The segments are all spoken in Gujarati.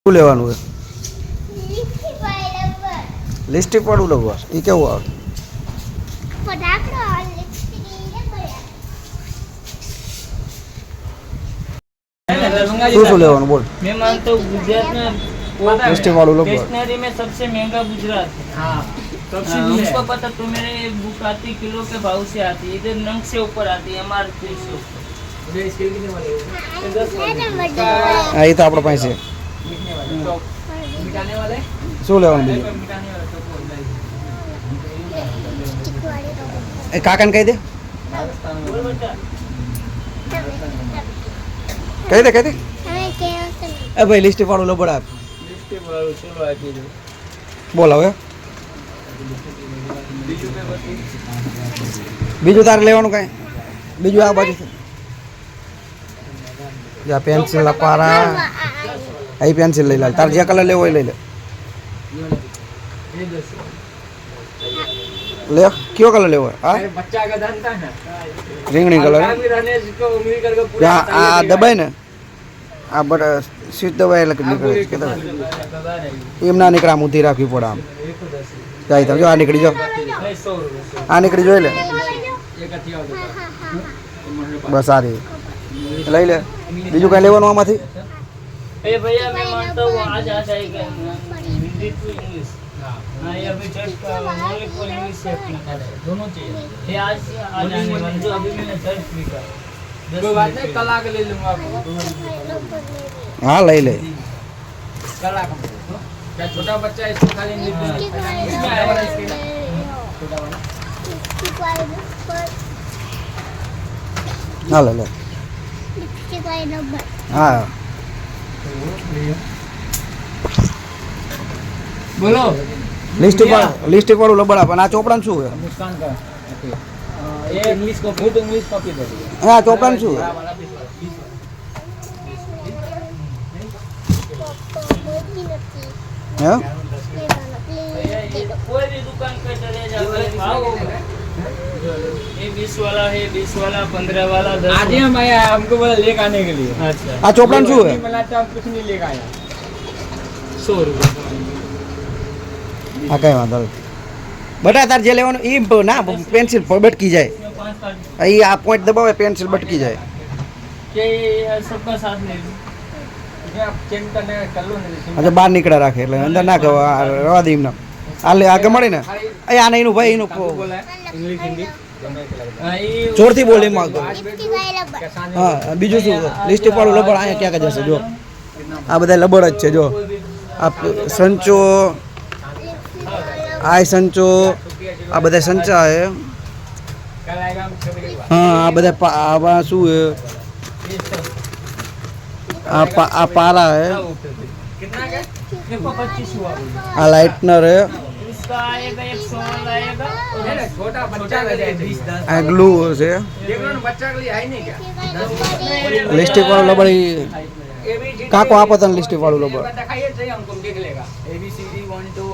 શું લેવાનું છે? લિપસ્ટિક વાળું લગવા એ કેવું આવે? શું શું લેવાનું બોલ? मैं मानता हूँ गुजरात में લિપસ્ટિક વાળું લગવા स्टेशनरी में सबसे महंगा गुजरात है। हाँ सबसे हमको पता तो मेरे बुक आती किलो के भाव से आती है, इधर नंग से ऊपर आती है, MRP से ऊपर। હા એ તો આપણા પાસે છે. શું લેવાનું બીજું? એ કાકાને કહી દે, કહી દે, કહી દે. એ ભાઈ લિપસ્ટિક વાળું લબડ આપ. બોલ હવે બીજું તારે લેવાનું કાંઈ? બીજું આ બાજુ જા પેન્સિલ પારા અહીં પેન્સિલ લઈ લે, તારે જે કલર લેવો એ લઈ લે. લે કયો કલર લેવો? હા રીંગણી કલર. આ દબાય ને, આ બટ સ્વિચ દબાય એટલે નીકળે કે એમ ના નીકળે, આમ ઊંધી રાખવી પડે. આમ જાય તમે જો આ નીકળી જાઓ, આ નીકળી જોઈ લે બસ આ રહી લઈ લે. બીજું કઈ લેવાનું આમાંથી? ए भैया मैं मानता हूँ आज आ जाएगा हिंदी टू इंग्लिश। हाँ ये अभी जस्ट मौलिक और इंग्लिश से अपना दोनों चाहिए, ये आज आ जाने वाला जो अभी मैंने जस्ट लिखा। कोई बात नहीं, कल आके ले लूँगा। हाँ लई ले, कल आके क्या छोटा बच्चा है इसको खाली इसमें आया वाला इसके छोटा वाला। हाँ ले ले, हाँ बोलो લિપસ્ટિક વાળું લબડા. પણ આ ચોપડાનું શું છે? मुस्कान का ये इंग्लिश को फुट इंग्लिश कॉपी दे दीजिए। હા ચોપડાનું શું છે? હે कोई भी दुकान पे चले जाओ भाव ये 20 वाला है, 20 वाला, 15 वाला, 10। आज हम आया हमको बोला लेकर आने के लिए। अच्छा આ ચોપડાનું શું છે? मिलाते हम कुछ नहीं लेकर आया। 100 रुपये હા કઈ વાંધો નહીં. બટા તાર જે લેવાનું એ ના પેન્સિલ બટકી જાય, 5 कार्ड અહીં આ પોઈન્ટ દબાવે પેન્સિલ બટકી જાય. के सबका साथ ले लो। आप चेक करने कर लो ना। अच्छा બહાર નીકળ્યા રાખે એટલે અંદર ના કહો, રવા દે એમને. આ લે આગળ મળે ને એ આને એનું ભાઈ એનું इंग्लिश हिंदी જોરથી બોલે એમાં. હા બીજું શું? લિપસ્ટિક વાળું લબડ અહીંયા ક્યાં જશે? જો આ બધા લબડ જ છે. જો આ સંચો, આ સંચો, આ બધા સંચા છે. હા આ બધા આવા શું છે? આ પારા है, कितना का? देखो 25 हुआ। આ લાइटनर है, इसका आएगा 100 वाला आएगा और छोटा बच्चा का 20 10। આ ग्लू છે. देख लो ना बच्चा के लिए है नहीं क्या? લિપસ્ટિક વાળું લબડ કાકો આપો તને લિપસ્ટિક વાળું લબડ. दिखाइए चाहिए हमको देख लेगा ABCD 1 2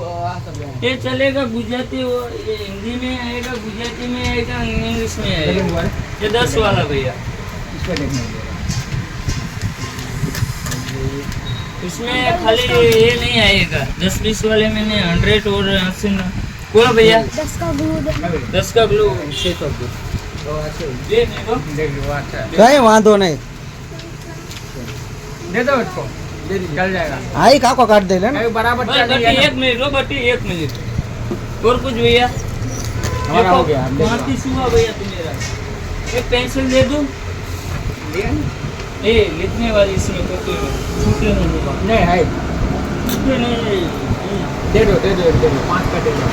सब ये चलेगा। गुजराती ये हिंदी में आएगा, गुजराती में आएगा, इंग्लिश में आएगा। ये 10 वाला भैया इसको देखने इसमें खाली ये नहीं आएगा, 10-20 वाले में नहीं, 100 और 80 ना। बोलो भैया 10 का ब्लू 6 का ब्लू दे दो। કઈ વાંધો નહીં, दे दो इसको, दे दीजिए चल जाएगा। હા એ કાકો કાઢ દે લે ને. बराबर चल जाएगा। 1 मिनट रो बटी 1 मिनट और कुछ भैया हमारा हो गया। 35 हुआ भैया तू मेरा। एक पेंसिल दे दूं? ये लिखने वाली इसमें कॉपी में छूटे नहीं होगा। नहीं है छूटे नहीं। दे दो 5 का दे दो।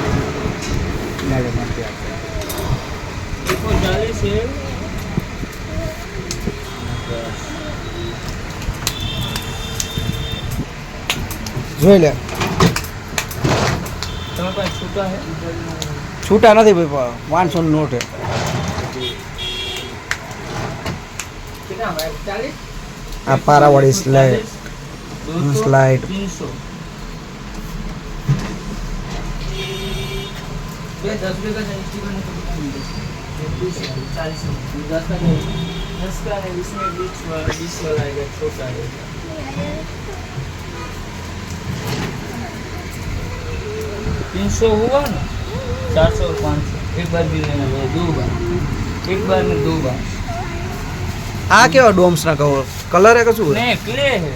देखो 40 है। જોઈ લે. तुम्हारे पास छूटा है? છૂટા નથી ભાઈ, 500 નું નોટ છે. कितना है? 40 આ પારાવાળી સ્લાઇડ 200 સ્લાઇડ 300 ये 10 रुपये का सेंटी बने तो कितना मिलेगा? 40 10 का नहीं, 10 का है, इसमें 20 वाला आएगा, छोटा आएगा। 300 हुआ ना, 400 और 500 एक बार भी लेना है, 2 बार, एक बार में 2 बार। આ કેવા ડોમ્સ ના કહો કલર હે કશું नहीं क्ले है।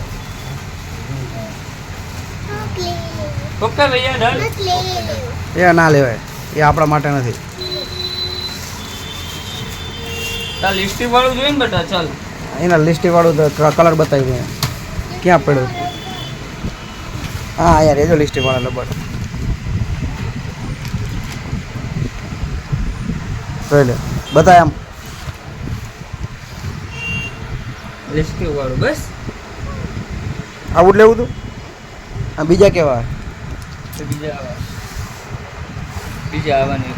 ओके भैया डन। એ ના લેવાય એ આપણા માટે નથી ता लिस्टिक वाળું જોઈને બેટા ચાલ। એના લિસ્ટી વાળું કલર બતાવ્યું મેં ક્યાં પડ્યું હા યાર એ જો લિસ્ટી વાળા લબડ જોઈ લે બતાય આમ लिस्टिक वाળું बस આવું જ લેવું તું આ બીજા કેવા तो बीजा आवा नहीं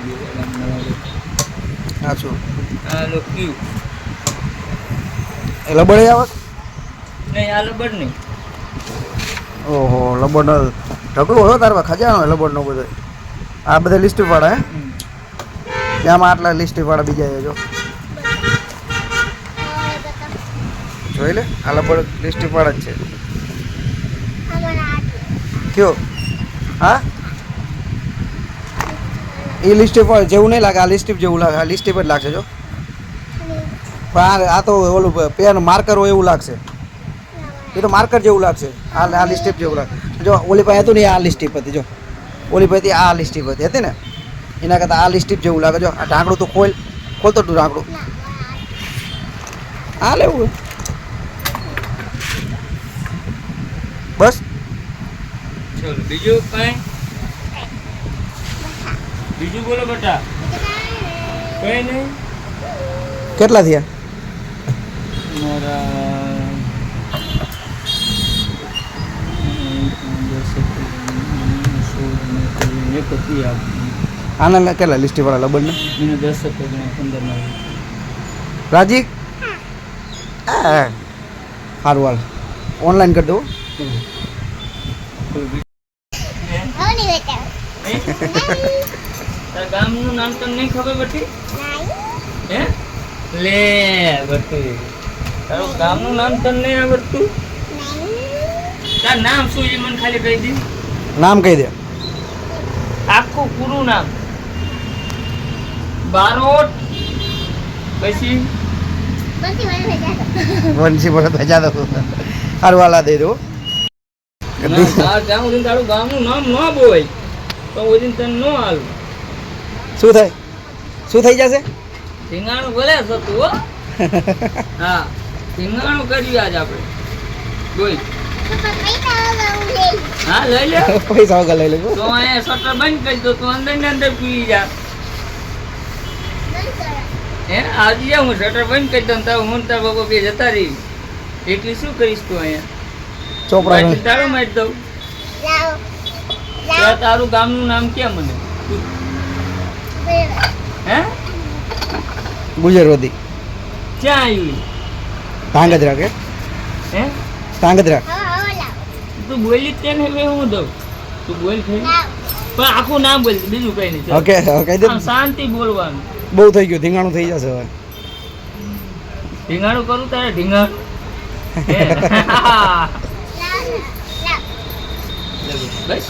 હા શું आ लो क्यू એ લબડ આવે नहीं आ लबड़ नहीं ઓહો લબડ ઢગલો હોય તારા ખજાનો લબડ નો બધો આ બધા લિસ્ટી વાળા હે આમાં આટલા લિસ્ટી વાળા બીજા છે જો જોઈ લે આ લબડ લિસ્ટી વાળા જ છે કયો હા એ લિસ્ટી પર જેવું નહીં લાગે આ લિસ્ટી જેવું લાગે આ લિસ્ટી પર લાગશે જો પણ આ તો ઓલું પેન માર્કર હોય એવું લાગશે એ તો માર્કર જેવું લાગશે આ લિસ્ટીપ જેવું લાગે જો ઓલી પાસે હતું ને આ લિસ્ટીપ હતી જો ઓલી પાસે આ લિસ્ટીપ હતી ને એના કરતાં આ લિસ્ટીપ જેવું લાગે જો આ ઢાંકણું તો ખોલતો તું ઢાંકણું આ લેવું બસ चलो बीजू कहीं बीजू बोलो बेटा कहीं नहीं કેટલા થયા मेरा આના કેટલા લિસ્ટી વાળા લબડને मैंने 10 रुपये गणे 15 में રાજી સારું હાલ ઓનલાઈન કરી દઉં તારા ગામનું નામ તને નહીં ખબર બટી હે લે બટી તારું ગામનું નામ તને નહીં આવડતું તારું નામ શું છે મને ખાલી કહી દે નામ કહી દે આખું પૂરું નામ બારોટ પછી વંશી પર ભેજા દો સારું હાલ આ દઈ દઉં તારું ગામનું નામ ન બોય તો ઓય દિન તને ન આલું શું થાય શું થઈ જશે રીંગાણું ભલે થતું હો હા રીંગાણું કર્યું આજ આપણે બોલ હા લઈ લે પૈસા વગર લઈ લેજો તો અહીંયા શટર બંધ કરી દો તો અંદર ને અંદર પી જા હે આજે જા હું શટર બંધ કરી દઉં તારું હું તાર બાબા બે જતા રહી એટલી શું કરીશ તું અહીંયા ચોપડા તારું મારી દઉં તારું ગામનું નામ ક્યાં મને હે ગુજરવતી ક્યાં આવ્યું ધાંગધ્રા કે હે ધાંગધ્રા તું બોલી તેને હવે હું દઉં તું બોલ થઈ પણ આખું નામ બોલ બીજું કઈ નહીં ઓકે ઓકે દે શાંતિ બોલવાનું બહુ થઈ ગયું ધીંગાણું થઈ જશે હવે ઢીંગાણું કરું તારે ઢીંગાણું બસ